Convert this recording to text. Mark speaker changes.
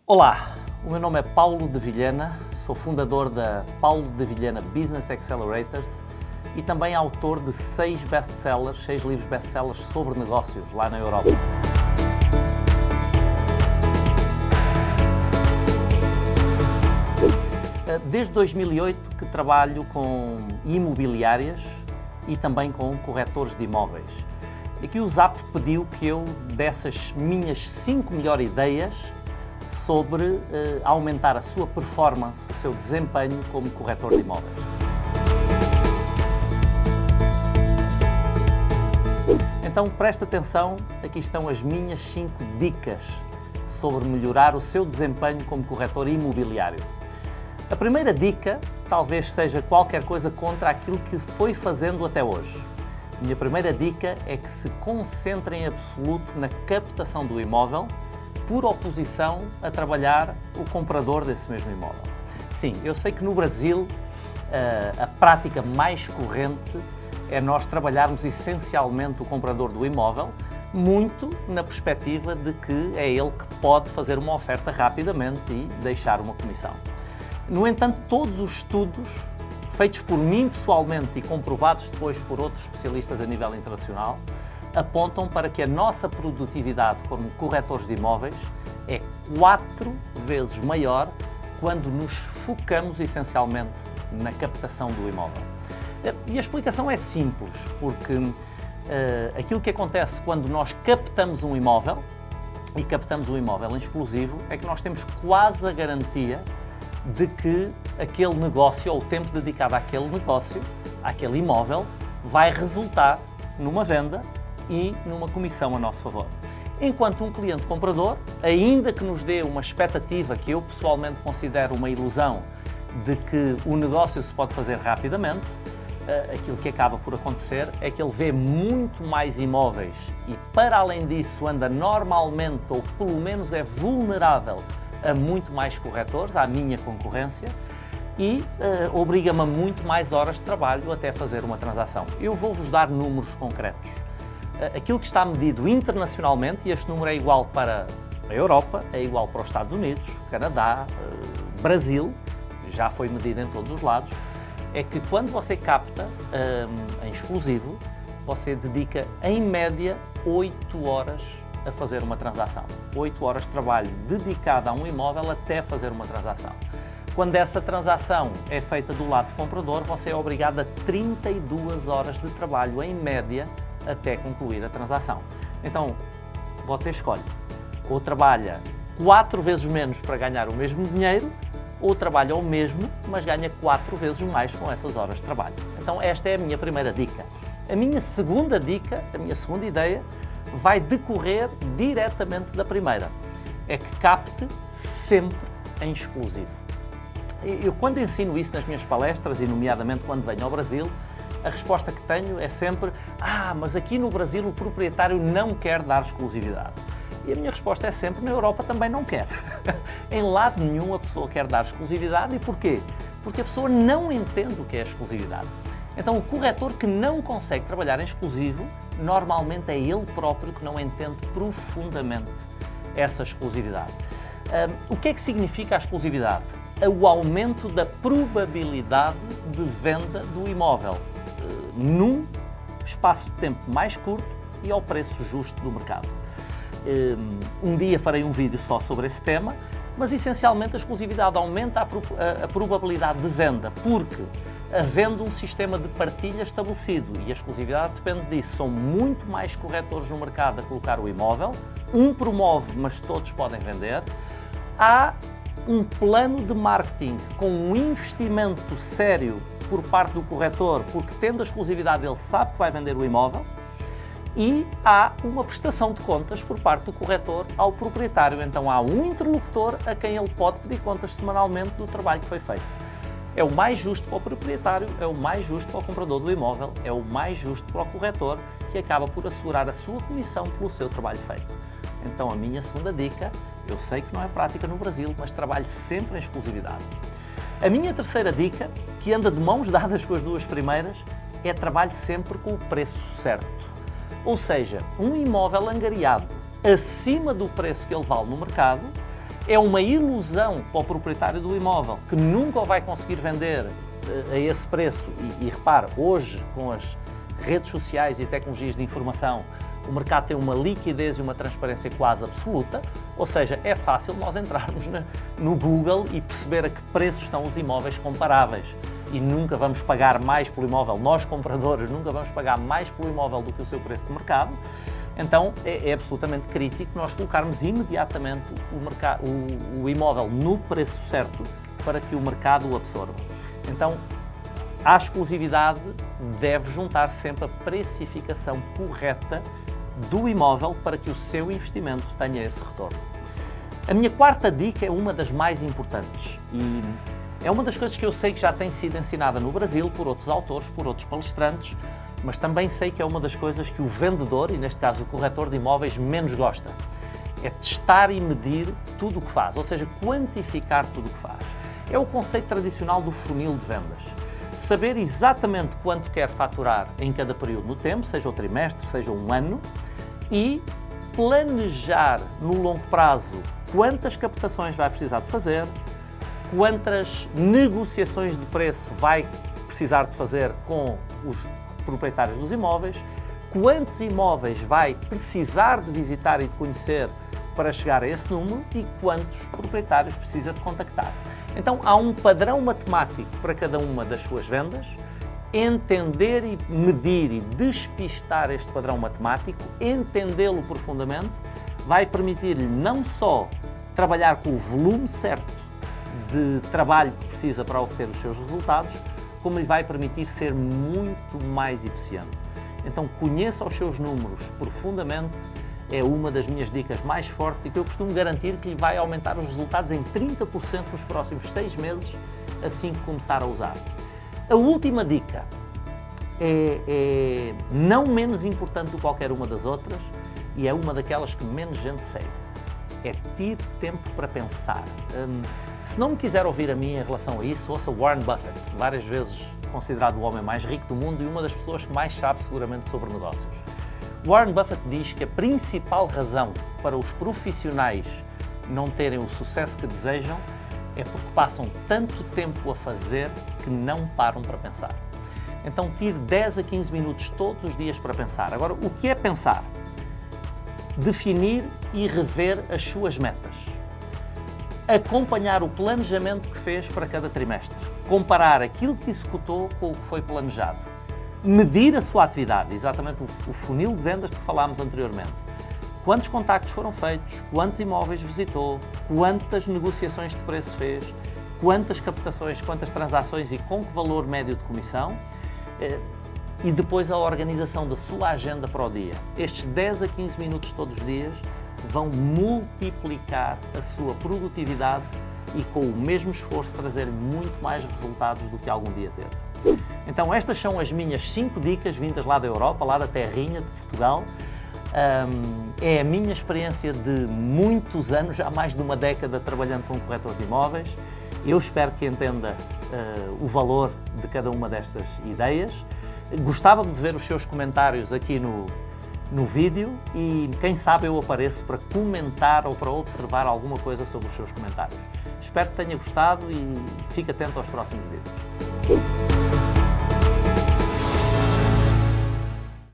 Speaker 1: Olá, o meu nome é Paulo de Vilhena, sou fundador da Paulo de Vilhena Business Accelerators e também autor de 6 livros best-sellers sobre negócios lá na Europa. Desde 2008 que trabalho com imobiliárias e também com corretores de imóveis. Aqui o Zap pediu que eu desse as minhas 5 melhores ideias sobre aumentar a sua performance, o seu desempenho como corretor de imóveis. Então presta atenção, aqui estão as minhas 5 dicas sobre melhorar o seu desempenho como corretor imobiliário. A primeira dica talvez seja qualquer coisa contra aquilo que foi fazendo até hoje. A minha primeira dica é que se concentre em absoluto na captação do imóvel, por oposição a trabalhar o comprador desse mesmo imóvel. Sim, eu sei que no Brasil a prática mais corrente é nós trabalharmos essencialmente o comprador do imóvel, muito na perspectiva de que é ele que pode fazer uma oferta rapidamente e deixar uma comissão. No entanto, todos os estudos feitos por mim pessoalmente e comprovados depois por outros especialistas a nível internacional apontam para que a nossa produtividade como corretores de imóveis é 4 vezes maior quando nos focamos essencialmente na captação do imóvel. E a explicação é simples, porque aquilo que acontece quando nós captamos um imóvel, e captamos um imóvel em exclusivo, é que nós temos quase a garantia de que aquele negócio, ou o tempo dedicado àquele negócio, àquele imóvel, vai resultar numa venda e numa comissão a nosso favor. Enquanto um cliente comprador, ainda que nos dê uma expectativa que eu pessoalmente considero uma ilusão de que o negócio se pode fazer rapidamente, aquilo que acaba por acontecer é que ele vê muito mais imóveis e, para além disso, anda normalmente, ou pelo menos é vulnerável a muito mais corretores, à minha concorrência, e obriga-me a muito mais horas de trabalho até fazer uma transação. Eu vou-vos dar números concretos. Aquilo que está medido internacionalmente, e este número é igual para a Europa, é igual para os Estados Unidos, Canadá, Brasil, já foi medido em todos os lados, é que quando você capta em exclusivo, você dedica em média 8 horas a fazer uma transação. 8 horas de trabalho dedicado a um imóvel até fazer uma transação. Quando essa transação é feita do lado do comprador, você é obrigado a 32 horas de trabalho em média até concluir a transação. Então, você escolhe, ou trabalha 4 vezes menos para ganhar o mesmo dinheiro, ou trabalha o mesmo, mas ganha 4 vezes mais com essas horas de trabalho. Então, esta é a minha primeira dica. A minha segunda dica, a minha segunda ideia, vai decorrer diretamente da primeira. É que capte sempre em exclusivo. Eu, quando ensino isso nas minhas palestras, e nomeadamente quando venho ao Brasil, a resposta que tenho é sempre: mas aqui no Brasil o proprietário não quer dar exclusividade. E a minha resposta é sempre: na Europa também não quer. Em lado nenhum a pessoa quer dar exclusividade. E porquê? Porque a pessoa não entende o que é exclusividade. Então o corretor que não consegue trabalhar em exclusivo, normalmente é ele próprio que não entende profundamente essa exclusividade. O que é que significa a exclusividade? O aumento da probabilidade de venda do imóvel num espaço de tempo mais curto e ao preço justo do mercado. Um dia farei um vídeo só sobre esse tema, mas essencialmente a exclusividade aumenta a probabilidade de venda, porque havendo um sistema de partilha estabelecido, e a exclusividade depende disso, são muito mais corretores no mercado a colocar o imóvel, um promove, mas todos podem vender, há um plano de marketing com um investimento sério por parte do corretor, porque tendo a exclusividade ele sabe que vai vender o imóvel, e há uma prestação de contas por parte do corretor ao proprietário. Então há um interlocutor a quem ele pode pedir contas semanalmente do trabalho que foi feito. É o mais justo para o proprietário, é o mais justo para o comprador do imóvel, é o mais justo para o corretor, que acaba por assegurar a sua comissão pelo seu trabalho feito. Então a minha segunda dica, eu sei que não é prática no Brasil, mas trabalhe sempre em exclusividade. A minha terceira dica, que anda de mãos dadas com as duas primeiras, é trabalhe sempre com o preço certo. Ou seja, um imóvel angariado acima do preço que ele vale no mercado É uma ilusão para o proprietário do imóvel, que nunca o vai conseguir vender a esse preço. E repare, hoje, com as redes sociais e tecnologias de informação, o mercado tem uma liquidez e uma transparência quase absoluta, ou seja, é fácil nós entrarmos no Google e perceber a que preço estão os imóveis comparáveis. E nunca vamos pagar mais pelo imóvel, nós compradores nunca vamos pagar mais pelo imóvel do que o seu preço de mercado. Então é absolutamente crítico nós colocarmos imediatamente o imóvel no preço certo para que o mercado o absorva. Então a exclusividade deve juntar sempre a precificação correta do imóvel para que o seu investimento tenha esse retorno. A minha quarta dica é uma das mais importantes e é uma das coisas que eu sei que já tem sido ensinada no Brasil por outros autores, por outros palestrantes, mas também sei que é uma das coisas que o vendedor, e neste caso o corretor de imóveis, menos gosta. É testar e medir tudo o que faz, ou seja, quantificar tudo o que faz. É o conceito tradicional do funil de vendas. Saber exatamente quanto quer faturar em cada período no tempo, seja o trimestre, seja um ano, e planejar no longo prazo quantas captações vai precisar de fazer, quantas negociações de preço vai precisar de fazer com os proprietários dos imóveis, quantos imóveis vai precisar de visitar e de conhecer para chegar a esse número e quantos proprietários precisa de contactar. Então há um padrão matemático para cada uma das suas vendas. Entender e medir e despistar este padrão matemático, entendê-lo profundamente, vai permitir-lhe não só trabalhar com o volume certo de trabalho que precisa para obter os seus resultados, como lhe vai permitir ser muito mais eficiente. Então conheça os seus números profundamente, é uma das minhas dicas mais fortes e que eu costumo garantir que lhe vai aumentar os resultados em 30% nos próximos 6 meses, assim que começar a usar. A última dica é não menos importante do que qualquer uma das outras e é uma daquelas que menos gente segue. É ter tempo para pensar. Se não me quiser ouvir a mim em relação a isso, ouça Warren Buffett, várias vezes considerado o homem mais rico do mundo e uma das pessoas que mais sabe seguramente sobre negócios. Warren Buffett diz que a principal razão para os profissionais não terem o sucesso que desejam é porque passam tanto tempo a fazer que não param para pensar. Então tire 10 a 15 minutos todos os dias para pensar. Agora, o que é pensar? Definir e rever as suas metas. Acompanhar o planejamento que fez para cada trimestre. Comparar aquilo que executou com o que foi planejado. Medir a sua atividade, exatamente o funil de vendas de que falámos anteriormente. Quantos contactos foram feitos, quantos imóveis visitou, quantas negociações de preço fez, quantas captações, quantas transações e com que valor médio de comissão, e depois a organização da sua agenda para o dia. Estes 10 a 15 minutos todos os dias vão multiplicar a sua produtividade e com o mesmo esforço trazer muito mais resultados do que algum dia teve. Então estas são as minhas 5 dicas vindas lá da Europa, lá da terrinha de Portugal. É a minha experiência de muitos anos, já mais de uma década trabalhando com corretores de imóveis. Eu espero que entenda o valor de cada uma destas ideias. Gostava de ver os seus comentários aqui no vídeo e quem sabe eu apareço para comentar ou para observar alguma coisa sobre os seus comentários. Espero que tenha gostado e fique atento aos próximos vídeos.